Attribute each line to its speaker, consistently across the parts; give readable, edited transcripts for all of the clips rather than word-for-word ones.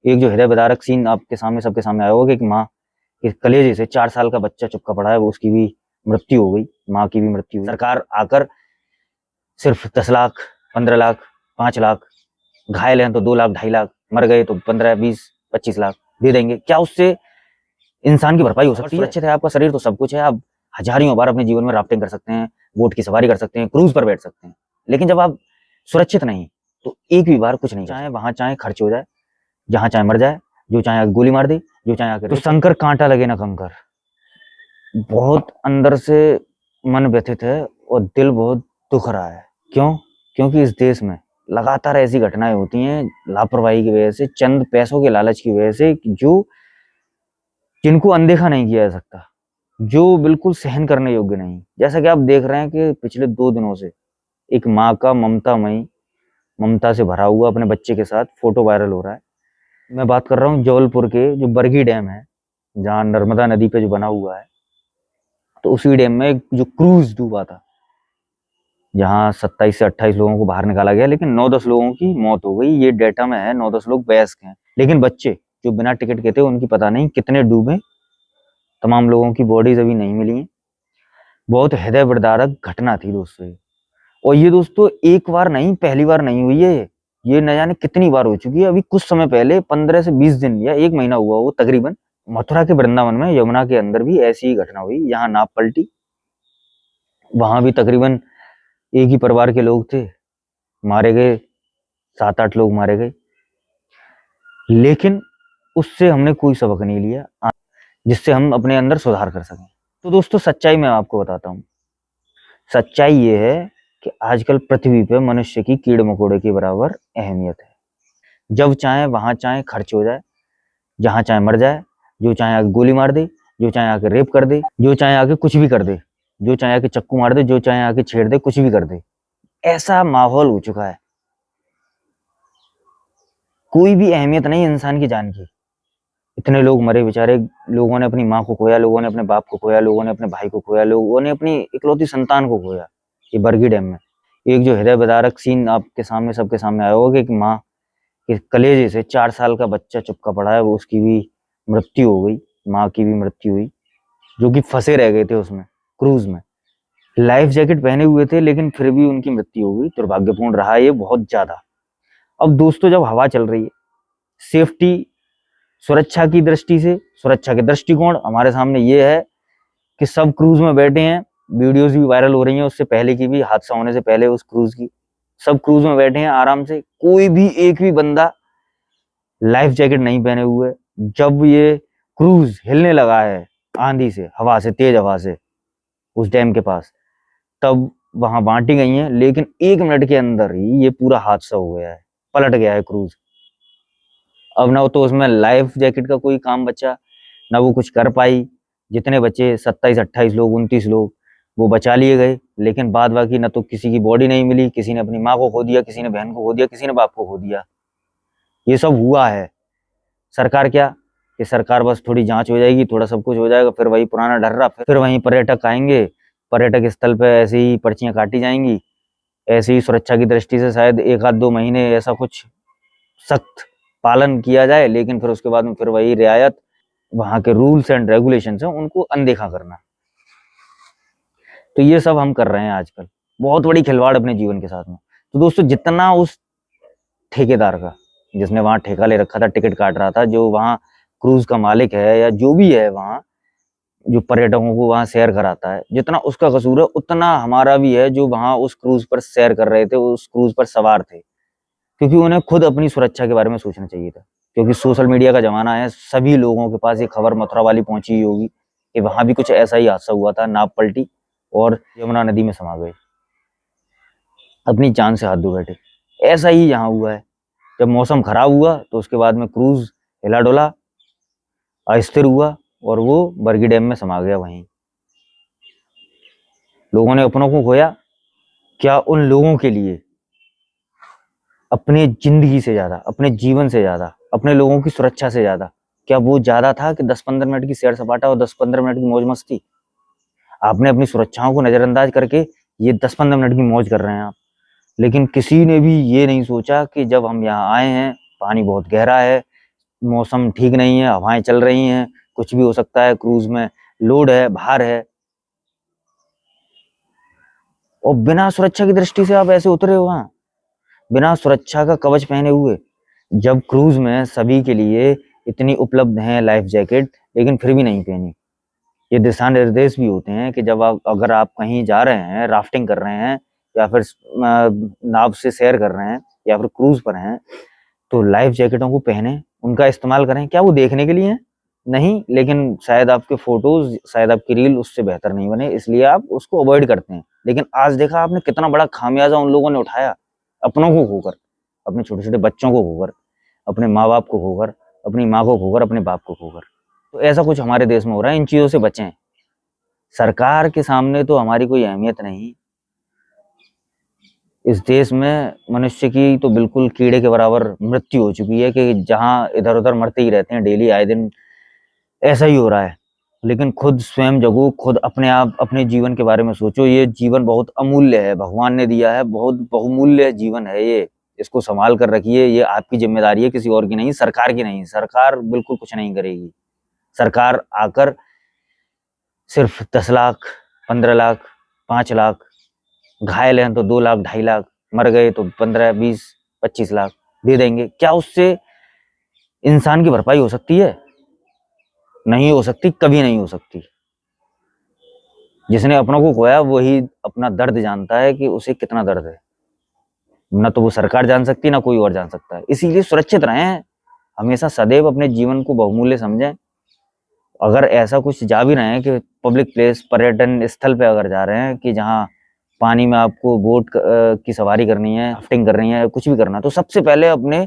Speaker 1: एक जो हृदय विदारक सीन आपके सामने सबके सामने आया होगा कि माँ के कलेजे से 4 साल का बच्चा चिपका पड़ा है, वो उसकी भी मृत्यु हो गई, माँ की भी मृत्यु हुई। सरकार आकर सिर्फ 10 लाख, 15 लाख, 5 लाख, घायल हैं तो 2 लाख, 2.5 लाख, मर गए तो 15, 20, 25 लाख दे देंगे। क्या उससे इंसान की भरपाई हो सकती है? सुरक्षित है आपका शरीर तो सब कुछ है। आप हजारों बार अपने जीवन में राफ्टिंग कर सकते हैं, बोट की सवारी कर सकते हैं, क्रूज पर बैठ सकते हैं, लेकिन जब आप सुरक्षित नहीं तो एक भी बार कुछ नहीं, चाहे वहां चाहे खर्च हो जाए, जहां चाहे मर जाए, जो चाहे आके गोली मार दे, जो चाहे आके तो शंकर कांटा लगे ना कंकर। बहुत अंदर से मन व्यथित है और दिल बहुत दुख रहा है। क्यों? क्योंकि इस देश में लगातार ऐसी घटनाएं होती हैं लापरवाही की वजह से, चंद पैसों के लालच की वजह से, जो जिनको अनदेखा नहीं किया जा सकता, जो बिल्कुल सहन करने योग्य नहीं। जैसा कि आप देख रहे हैं कि पिछले 2 दिनों से एक माँ का ममता से भरा हुआ अपने बच्चे के साथ फोटो वायरल हो रहा है। मैं बात कर रहा हूँ जबलपुर के जो बरगी डैम है, जहाँ नर्मदा नदी पे जो बना हुआ है, तो उसी डैम में जो क्रूज डूबा था, जहाँ 27 से 28 लोगों को बाहर निकाला गया, लेकिन 9-10 लोगों की मौत हो गई। ये डेटा में है, 9-10 लोग वयस्क हैं, लेकिन बच्चे जो बिना टिकट के थे उनकी पता नहीं कितने डूबे। तमाम लोगों की बॉडीज अभी नहीं मिली हैं। बहुत हृदय विदारक घटना थी दोस्तों। और ये दोस्तों एक बार नहीं, पहली बार नहीं हुई है, ये न जाने कितनी बार हो चुकी है। अभी कुछ समय पहले 15 से 20 दिन या 1 महीना हुआ वो तकरीबन, मथुरा के वृंदावन में यमुना के अंदर भी ऐसी ही घटना हुई। यहाँ नाव पलटी, वहां भी तकरीबन एक ही परिवार के लोग थे, मारे गए, 7-8 लोग मारे गए, लेकिन उससे हमने कोई सबक नहीं लिया जिससे हम अपने अंदर सुधार कर सकें। तो दोस्तों सच्चाई मैं आपको बताता हूँ। सच्चाई ये है कि आजकल पृथ्वी पे मनुष्य की कीड़े मकोड़े के बराबर अहमियत है। जब चाहे वहां चाहे खर्च हो जाए, जहां चाहे मर जाए, जो चाहे आके गोली मार दे, जो चाहे आके रेप कर दे, जो चाहे आके कुछ भी कर दे, जो चाहे आके चक्कू मार दे, जो चाहे आके छेड़ दे, कुछ भी कर दे। ऐसा माहौल हो चुका है, कोई भी अहमियत नहीं इंसान की जान की। इतने लोग मरे बेचारे, लोगों ने अपनी माँ को खोया, लोगों ने अपने बाप को खोया, लोगों ने अपने भाई को खोया, लोगों ने अपनी इकलौती संतान को खोया। ये बरगी डैम में एक जो हृदय विदारक सीन आपके सामने सबके सामने आया होगा कि माँ के कलेजे से 4 साल का बच्चा चिपका पड़ा है, वो उसकी भी मृत्यु हो गई, माँ की भी मृत्यु हुई, जो कि फंसे रह गए थे उसमें, क्रूज में। लाइफ जैकेट पहने हुए थे लेकिन फिर भी उनकी मृत्यु हो गई। दुर्भाग्यपूर्ण रहा ये बहुत ज्यादा। अब दोस्तों जब हवा चल रही है, सेफ्टी, सुरक्षा की दृष्टि से, सुरक्षा के दृष्टिकोण हमारे सामने ये है कि सब क्रूज में बैठे हैं, वीडियोस भी वायरल हो रही हैं उससे पहले की भी, हादसा होने से पहले उस क्रूज की। सब क्रूज में बैठे हैं आराम से, कोई भी एक भी बंदा लाइफ जैकेट नहीं पहने हुए। जब ये क्रूज हिलने लगा है आंधी से, हवा से, तेज हवा से, उस डैम के पास, तब वहां बांटी गई हैं, लेकिन 1 मिनट के अंदर ही ये पूरा हादसा हो गया है, पलट गया है क्रूज। अब ना तो उसमें लाइफ जैकेट का कोई काम बचा, ना वो कुछ कर पाई। जितने बचे 27-28 लोग, 29 लोग, वो बचा लिए गए, लेकिन बाद बाकी ना तो किसी की बॉडी नहीं मिली, किसी ने अपनी माँ को खो दिया, किसी ने बहन को खो दिया, किसी ने बाप को खो दिया। ये सब हुआ है। सरकार क्या, कि सरकार बस थोड़ी जांच हो जाएगी, थोड़ा सब कुछ हो जाएगा, फिर वही पुराना ढर्रा, फिर वहीं पर्यटक आएंगे, पर्यटक स्थल पे ऐसे ही पर्चियां काटी जाएंगी, ऐसे ही सुरक्षा की दृष्टि से शायद 1-2 महीने ऐसा कुछ सख्त पालन किया जाए, लेकिन फिर उसके बाद में फिर वही रियायत, वहां के रूल्स एंड रेगुलेशंस हैं उनको अनदेखा करना। तो ये सब हम कर रहे हैं आजकल, बहुत बड़ी खिलवाड़ अपने जीवन के साथ में। तो दोस्तों जितना उस ठेकेदार का, जिसने वहां ठेका ले रखा था, टिकट काट रहा था, जो वहां क्रूज का मालिक है या जो भी है वहां जो पर्यटकों को वहां सैर कराता है, जितना उसका कसूर है उतना हमारा भी है, जो वहां उस क्रूज पर सैर कर रहे थे, उस क्रूज पर सवार थे। क्योंकि उन्हें खुद अपनी सुरक्षा के बारे में सोचना चाहिए था। क्योंकि सोशल मीडिया का जमाना है, सभी लोगों के पास ये खबर मथुरा वाली पहुंची होगी कि वहां भी कुछ ऐसा ही हादसा हुआ था, नाव पलटी और यमुना नदी में समा गए, अपनी जान से हाथ धो बैठे। ऐसा ही यहाँ हुआ है। जब मौसम खराब हुआ तो उसके बाद में क्रूज हिला डोला, अस्थिर हुआ और वो बरगी डैम में समा गया। वहीं लोगों ने अपनों को खोया। क्या उन लोगों के लिए अपने जिंदगी से ज्यादा, अपने जीवन से ज्यादा, अपने लोगों की सुरक्षा से ज्यादा, क्या वो ज्यादा था कि 10-15 मिनट की सैर सपाटा और 10-15 मिनट की मौज मस्ती? आपने अपनी सुरक्षाओं को नजरअंदाज करके ये 10-15 मिनट की मौज कर रहे हैं आप। लेकिन किसी ने भी ये नहीं सोचा कि जब हम यहाँ आए हैं, पानी बहुत गहरा है, मौसम ठीक नहीं है, हवाएं चल रही हैं, कुछ भी हो सकता है, क्रूज में लोड है, भार है, और बिना सुरक्षा की दृष्टि से आप ऐसे उतरे हो वहां, बिना सुरक्षा का कवच पहने हुए। जब क्रूज में सभी के लिए इतनी उपलब्ध हैं लाइफ जैकेट, लेकिन फिर भी नहीं पहनी। ये दिशा निर्देश भी होते हैं कि जब आप, अगर आप कहीं जा रहे हैं, राफ्टिंग कर रहे हैं, या फिर नाव से सैर कर रहे हैं, या फिर क्रूज पर हैं, तो लाइफ जैकेटों को पहने, उनका इस्तेमाल करें। क्या वो देखने के लिए है? नहीं, लेकिन शायद आपके फोटोज, शायद आपकी रील उससे बेहतर नहीं बने, इसलिए आप उसको अवॉइड करते हैं। लेकिन आज देखा आपने कितना बड़ा खामियाजा उन लोगों ने उठाया, अपनों को खोकर, अपने छोटे छोटे बच्चों को खोकर, अपने माँ बाप को खोकर, अपनी माँ को खोकर, अपने बाप को खोकर। तो ऐसा कुछ हमारे देश में हो रहा है, इन चीजों से बचें। सरकार के सामने तो हमारी कोई अहमियत नहीं। इस देश में मनुष्य की तो बिल्कुल कीड़े के बराबर मृत्यु हो चुकी है, कि जहां इधर उधर मरते ही रहते हैं डेली, आए दिन ऐसा ही हो रहा है। लेकिन खुद स्वयं जगो, खुद अपने आप, अपने जीवन के बारे में सोचो। ये जीवन बहुत अमूल्य है, भगवान ने दिया है, बहुत बहुमूल्य जीवन है ये। इसको संभाल कर रखिए, ये आपकी जिम्मेदारी है, किसी और की नहीं, सरकार की नहीं। सरकार बिल्कुल कुछ नहीं करेगी। सरकार आकर सिर्फ 10 लाख, 15 लाख, 5 लाख, घायल हैं तो 2 लाख, 2.5 लाख, मर गए तो 15, 20, 25 लाख दे देंगे। क्या उससे इंसान की भरपाई हो सकती है? नहीं हो सकती, कभी नहीं हो सकती। जिसने अपनों को खोया वही अपना दर्द जानता है कि उसे कितना दर्द है। ना तो वो सरकार जान सकती, ना कोई और जान सकता है। इसीलिए सुरक्षित रहें, हमेशा सदैव अपने जीवन को बहुमूल्य समझें। अगर ऐसा कुछ जा भी रहे हैं कि पब्लिक प्लेस, पर्यटन स्थल पे अगर जा रहे हैं कि जहाँ पानी में आपको बोट की सवारी करनी है, राफ्टिंग करनी है, कुछ भी करना है, तो सबसे पहले अपने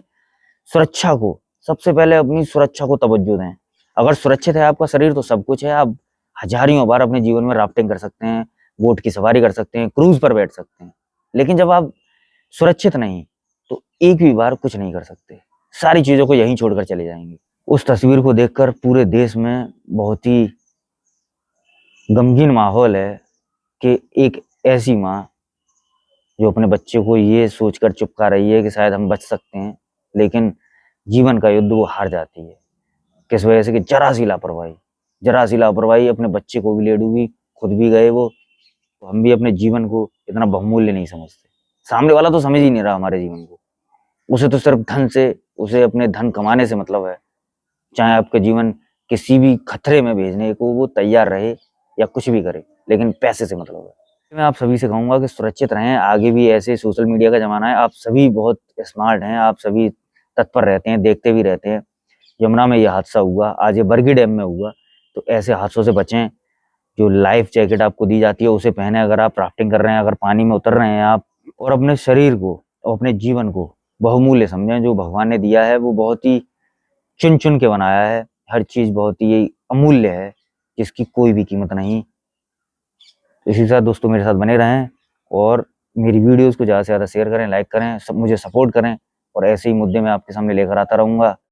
Speaker 1: सुरक्षा को, सबसे पहले अपनी सुरक्षा को तवज्जो दें। अगर सुरक्षित है आपका शरीर तो सब कुछ है। आप हजारों बार अपने जीवन में राफ्टिंग कर सकते हैं, बोट की सवारी कर सकते हैं, क्रूज पर बैठ सकते हैं। लेकिन जब आप सुरक्षित नहीं, तो एक भी बार कुछ नहीं कर सकते। सारी चीजों को यहीं छोड़कर चले जाएंगे। उस तस्वीर को देखकर पूरे देश में बहुत ही गमगीन माहौल है कि एक ऐसी माँ जो अपने बच्चे को ये सोचकर चुपका रही है कि शायद हम बच सकते हैं, लेकिन जीवन का युद्ध वो हार जाती है। किस वजह से? कि जरा सी लापरवाही अपने बच्चे को भी ले डूबी, खुद भी गए वो। तो हम भी अपने जीवन को इतना बहुमूल्य नहीं समझते। सामने वाला तो समझ ही नहीं रहा हमारे जीवन को। उसे तो सिर्फ धन से, उसे अपने धन कमाने से मतलब है। चाहे आपका जीवन किसी भी खतरे में भेजने को वो तैयार रहे या कुछ भी करे, लेकिन पैसे से मतलब है। मैं आप सभी से कहूंगा कि सुरक्षित रहें। आगे भी ऐसे सोशल मीडिया का जमाना है, आप सभी बहुत स्मार्ट हैं, आप सभी तत्पर रहते हैं, देखते भी रहते हैं। यमुना में ये हादसा हुआ, आज ये बरगी डैम में हुआ, तो ऐसे हादसों से बचें। जो लाइफ जैकेट आपको दी जाती है उसे पहने, अगर आप राफ्टिंग कर रहे हैं, अगर पानी में उतर रहे हैं आप, और अपने शरीर को और अपने जीवन को बहुमूल्य समझें। जो भगवान ने दिया है वो बहुत ही चुन चुन के बनाया है। हर चीज बहुत ही अमूल्य है, जिसकी कोई भी कीमत नहीं। इसी के साथ दोस्तों मेरे साथ बने रहें, और मेरी वीडियोस को ज़्यादा से ज़्यादा शेयर करें, लाइक करें, सब मुझे सपोर्ट करें, और ऐसे ही मुद्दे मैं आपके सामने लेकर आता रहूँगा।